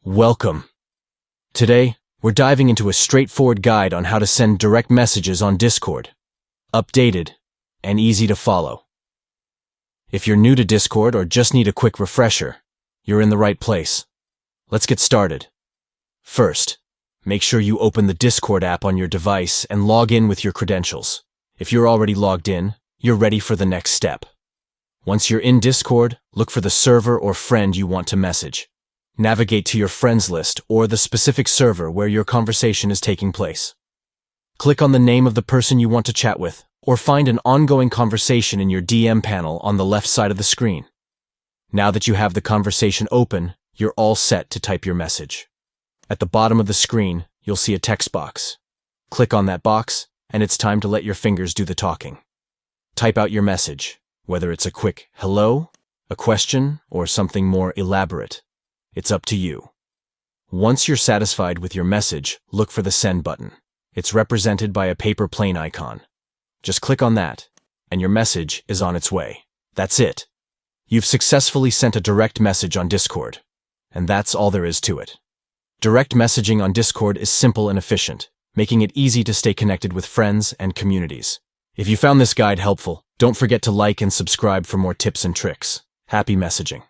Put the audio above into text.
Welcome. Today, we're diving into a straightforward guide on how to send direct messages on Discord. Updated and easy to follow. If you're new to Discord or just need a quick refresher, you're in the right place. Let's get started. First, make sure you open the Discord app on your device and log in with your credentials. If you're already logged in, you're ready for the next step. Once you're in Discord, look for the server or friend you want to message. Navigate to your friends list or the specific server where your conversation is taking place. Click on the name of the person you want to chat with, or find an ongoing conversation in your DM panel on the left side of the screen. Now that you have the conversation open, you're all set to type your message. At the bottom of the screen, you'll see a text box. Click on that box, and it's time to let your fingers do the talking. Type out your message, whether it's a quick hello, a question, or something more elaborate. It's up to you. Once you're satisfied with your message, look for the send button. It's represented by a paper plane icon. Just click on that, and your message is on its way. That's it. You've successfully sent a direct message on Discord, and that's all there is to it. Direct messaging on Discord is simple and efficient, making it easy to stay connected with friends and communities. If you found this guide helpful, don't forget to like and subscribe for more tips and tricks. Happy messaging.